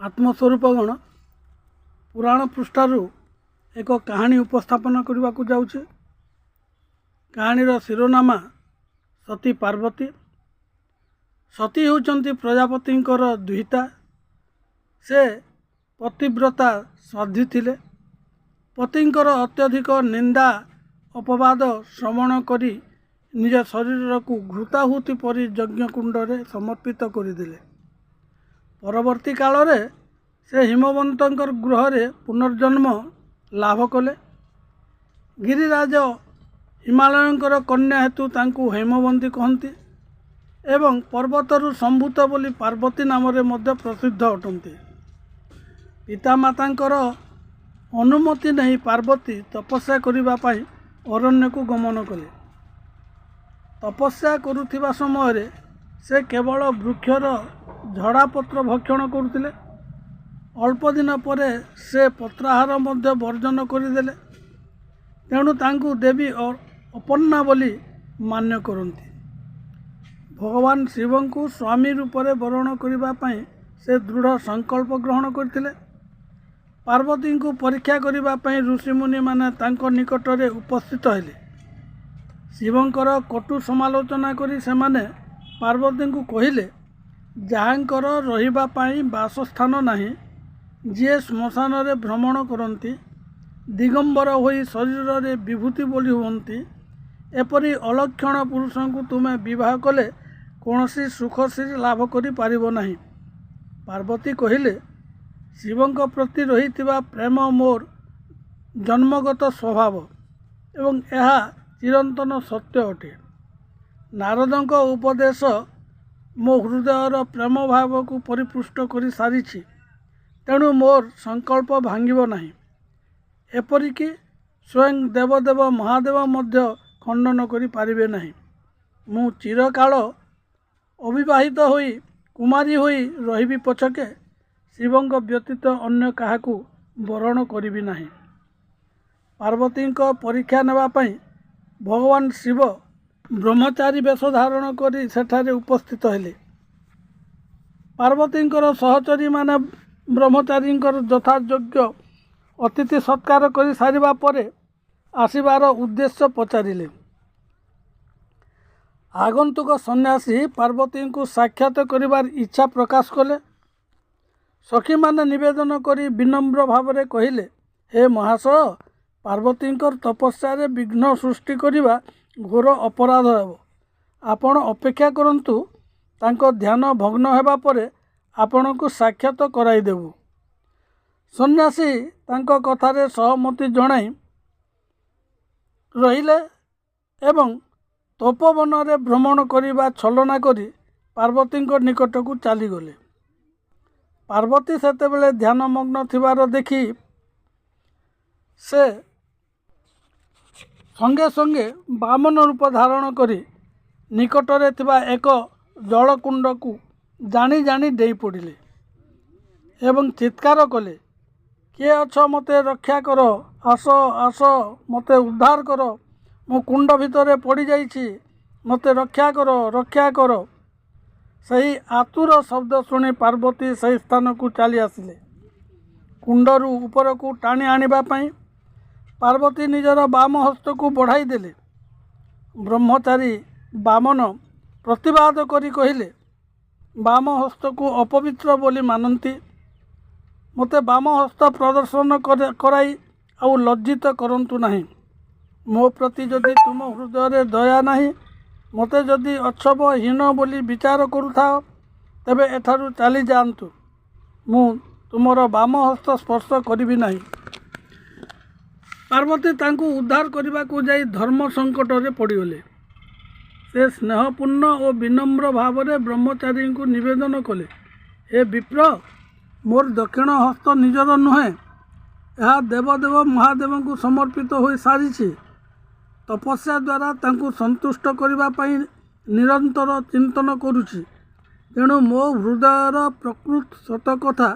आत्मस्वरूपगण पुराण पृष्ठारु एक कहानी उपस्थापन करने को जाऊँ। कहानीर शिरोनामा सती पार्वती। सती होउचंती प्रजापतिंकर दुहिता। से पतिव्रता साध्वी थिले। पतिंकर अत्यधिक निंदा अपवाद श्रवण करी निज शरीर को घृताहुति परि यज्ञकुंड समर्पित करदेले। परवर्ती काल रे से हिमवंतर गृह रे पुनर्जन्म लाभ कले। गिरिराज हिमालयंकर कन्या हेतु तांकु हेमवंती कहती एवं पर्वतरु संभूत बोली पार्वती नाम रे मध्य प्रसिद्ध अटंती। पितामातांकर अनुमति नहीं पार्वती तपस्या करिबा पई अरण्य को गमन कले। तपस्या करुथिबा समय रे से केवल वृक्षर झड़ापत्र भक्षण करुथिले। अल्प दिन परे से पत्राहार मध्य वर्जन करदेले। तेणु तांकु देवी और अपन्ना बोली मान्य करती। भगवान शिव को स्वामी रूप में वरण करने से दृढ़ संकल्प ग्रहण करते। पार्वती को परीक्षा करने ऋषिमुनि माने तांको निकट में उपस्थित हेले। शिवंकर कटु समालोचना करी से माने पार्वती को कहिले जहाँकर रहिबा पाई बासस्थान नहीं, जी श्मशान रे भ्रमण करती, दिगंबर होई शरीर रे विभूति बोली हुंती, एपरी अलक्षण पुरुष को तुम्हें विवाह कले कौनसी सुख श्री लाभ करि पारिबो नहीं। पार्वती कहिले शिवंक प्रति रहिथिबा प्रेम मोर जन्मगत स्वभाव एवं यह चिरंतन सत्य अटे। नारदंक उपदेश मो हृदयर प्रेम भाव को परिपुष्ट करि सारिछि। तेणु मोर संकल्प भांगिबो नहीं। एपरिकी स्वयं देवदेव महादेव मध्य खंडन करि पारिबे नहीं। मु चिरकाल अविवाहित होई कुमारी होई रहिबी पछके शिवंक व्यतीत अन्य काहाकू वरण करिबी नहीं। पार्वती परीक्षा नेबा पई भगवान शिव ब्रह्मचारी वेश धारण करी सेठारे उपस्थित हेले। पार्वती सहचरी माने ब्रह्मचारी यथायोग्य अतिथि सत्कार कर सारिबा परे आसिबार उद्देश्य पचारिले। आगंतुक सन्यासी पार्वती को साक्षात करिबार इच्छा प्रकाश कले। सखी माने निवेदन करी विनम्र भाव में कहिले, हे महाशय, पार्वती तपस्या रे विघ्न सृष्टि करिबा घोर अपराध हेबो। आपण अपेक्षा करंतु, तांको ध्यान भग्न हेबा परे आपण को साक्षात कराई देबु। सन्यासी तांको कथारे सहमति जणाई रहिले एवं तपोवन रे भ्रमण करिबा छलना करी पार्वती निकट को चलीगले। पार्वती सेतेबेले ध्यानमग्न थिबार देखी से संगे संगे बामन रूप धारण करी निकटरे थिबा एक जलकुंड को जानी जानी डेई पड़िले एवं चित्कार कले, किए अछ मते रक्षा कर, आस आस मते उद्धार कर, मो कुंड भितरे पड़ जाइछि, मते रक्षा कर रक्षा कर। सही आतुर शब्द शुणी पार्वती सही स्थान को चली आसिले। कुंडरू ऊपर को टाणी आनिबा पई पार्वती निजर बाम हस्त को बढ़ाई देले। ब्रह्मचारी बामन प्रतिवाद करी कहिले, बाम हस्त को अपवित्र बोली मानती, मते बाम हस्त प्रदर्शन कराई आउ लज्जित करंतु नहीं। मो प्रति जदि तुम हृदय दया नहीं, मते जदि अच्छव हीन बोली विचार करुथाओ, तेबे एठारु चली जातु। मु तुमर बाम हस्त स्पर्श करिबी नहीं। पार्वती तांकु उद्धार करने को जाई धर्म संकट रे पड़गले। से स्नेहपूर्ण और विनम्र भाव में ब्रह्मचारी को निवेदन कले, हे विप्र, मोर दक्षिण हस्त निजर नुहे, यह देवदेव महादेव को समर्पित हो सारी। तपस्या द्वारा तांकु संतुष्ट करने पाई निरंतर चिंतन करुछि। तेणु मो हृदयर प्रकृत सत कथा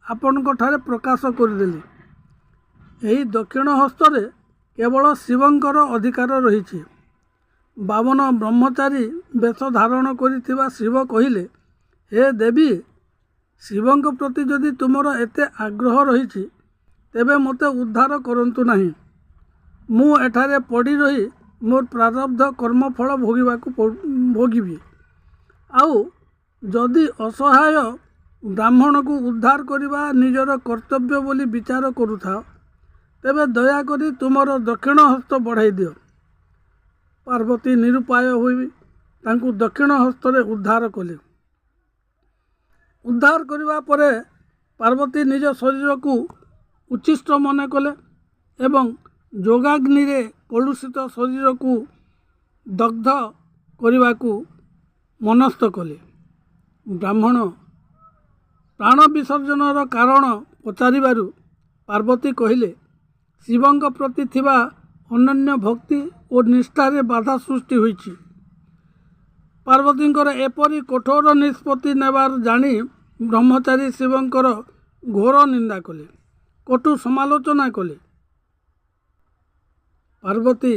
आपण ठारे प्रकाश करदेली। यही दक्षिण हस्तरे केवल शिवंकर अधिकार रही। बामन ब्रह्मचारी वेश धारण करिथिबा शिव कहिले, हे देवी, ଶିବଙ୍କ ପ୍ରତି ଯଦି ତୁମର ଏତେ ଆଗ୍ରହ ରହିଛି ତେବେ ମୋତେ ଉଦ୍ଧାର କରନ୍ତୁ ନାହିଁ। ମୁଁ ଏଠାରେ ପଡ଼ି ରହି ମୋର ପ୍ରାରବ୍ଧ କର୍ମଫଳ ଭୋଗିବି। ଆଉ ଯଦି ଅସହାୟ ବ୍ରାହ୍ମଣକୁ ଉଦ୍ଧାର କରିବା ନିଜର କର୍ତ୍ତବ୍ୟ ବୋଲି ବିଚାର କରୁଥାଅ ତେବେ ଦୟାକରି ତୁମର ଦକ୍ଷିଣ ହସ୍ତ ବଢ଼ାଇ ଦିଅ। ପାର୍ବତୀ ନିରୁପାୟ ହୋଇ ତାଙ୍କୁ ଦକ୍ଷିଣ ହସ୍ତରେ ଉଦ୍ଧାର କଲେ। ଉଦ୍ଧାର କରିବା ପରେ ପାର୍ବତୀ ନିଜ ଶରୀରକୁ ଉଚ୍ଛିଷ୍ଟ ମନେ କଲେ ଏବଂ ଯୋଗାଗ୍ନିରେ କଳୁଷିତ ଶରୀରକୁ ଦଗ୍ଧ କରିବାକୁ ମନସ୍ଥ କଲେ। ବ୍ରାହ୍ମଣ ପ୍ରାଣ ବିସର୍ଜନର କାରଣ ପଚାରିବାରୁ ପାର୍ବତୀ କହିଲେ, ଶିବଙ୍କ ପ୍ରତି ଥିବା ଅନନ୍ୟ ଭକ୍ତି ଓ ନିଷ୍ଠାରେ ବାଧା ସୃଷ୍ଟି ହୋଇଛି। ପାର୍ବତୀଙ୍କର ଏପରି କଠୋର ନିଷ୍ପତ୍ତି ନେବାର ଜାଣି ବ୍ରହ୍ମଚାରୀ ଶିବଙ୍କର ଘୋର ନିନ୍ଦା କଲେ, କଟୁ ସମାଲୋଚନା କଲେ। ପାର୍ବତୀ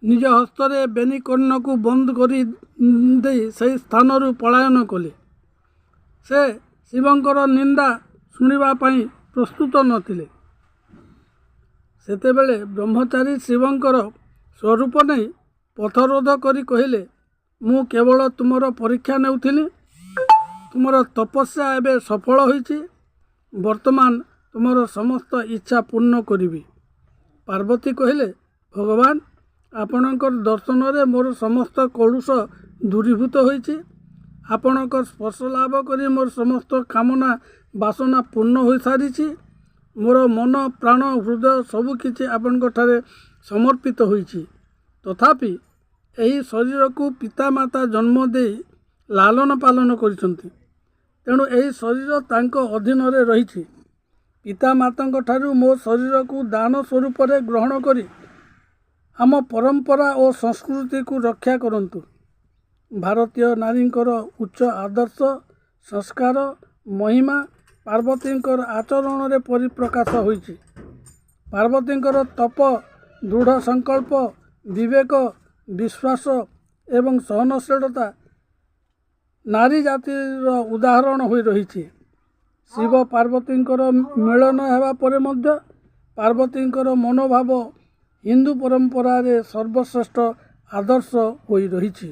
ନିଜ ହସ୍ତରେ ବେନିକର୍ଣ୍ଣକୁ ବନ୍ଦ କରି ଦେଇ ସେହି ସ୍ଥାନରୁ ପଳାୟନ କଲେ। ସେ ଶିବଙ୍କର ନିନ୍ଦା ଶୁଣିବା ପାଇଁ ପ୍ରସ୍ତୁତ ନଥିଲେ। ସେତେବେଳେ ବ୍ରହ୍ମଚାରୀ ଶିବଙ୍କର ସ୍ୱରୂପ ନେଇ ପଥରୋଧ କରି କହିଲେ, ମୁଁ କେବଳ ତୁମର ପରୀକ୍ଷା ନେଉଥିଲି। ତୁମର ତପସ୍ୟା ଏବେ ସଫଳ ହୋଇଛି। ବର୍ତ୍ତମାନ ତୁମର ସମସ୍ତ ଇଚ୍ଛା ପୂର୍ଣ୍ଣ କରିବି। ପାର୍ବତୀ କହିଲେ, ଭଗବାନ, ଆପଣଙ୍କର ଦର୍ଶନରେ ମୋର ସମସ୍ତ କଳୁଷ ଦୂରୀଭୂତ ହୋଇଛି। ଆପଣଙ୍କ ସ୍ପର୍ଶ ଲାଭ କରି ମୋର ସମସ୍ତ କାମନା ବାସନା ପୂର୍ଣ୍ଣ ହୋଇସାରିଛି। ମୋର ମନ, ପ୍ରାଣ, ହୃଦୟ ସବୁକିଛି ଆପଣଙ୍କଠାରେ ସମର୍ପିତ ହୋଇଛି। ତଥାପି ଏହି ଶରୀରକୁ ପିତାମାତା ଜନ୍ମ ଦେଇ ଲାଳନ ପାଳନ କରିଛନ୍ତି। ତେଣୁ ଏହି ଶରୀର ତାଙ୍କ ଅଧୀନରେ ରହିଛି। ପିତାମାତାଙ୍କ ଠାରୁ ମୋ ଶରୀରକୁ ଦାନ ସ୍ୱରୂପରେ ଗ୍ରହଣ କରି ଆମ ପରମ୍ପରା ଓ ସଂସ୍କୃତିକୁ ରକ୍ଷା କରନ୍ତୁ। ଭାରତୀୟ ନାରୀଙ୍କର ଉଚ୍ଚ ଆଦର୍ଶ, ସଂସ୍କାର, ମହିମା ପାର୍ବତୀଙ୍କର ଆଚରଣରେ ପରିପ୍ରକାଶ ହୋଇଛି। ପାର୍ବତୀଙ୍କର ତପ, ଦୃଢ଼ ସଂକଳ୍ପ, ବିବେକ, ବିଶ୍ୱାସ ଏବଂ ସହନଶୀଳତା ନାରୀ ଜାତିର ଉଦାହରଣ ହୋଇ ରହିଛି। ଶିବ ପାର୍ବତୀଙ୍କର ମିଳନ ହେବା ପରେ ମଧ୍ୟ ପାର୍ବତୀଙ୍କର ମନୋଭାବ ହିନ୍ଦୁ ପରମ୍ପରାରେ ସର୍ବଶ୍ରେଷ୍ଠ ଆଦର୍ଶ ହୋଇ ରହିଛି।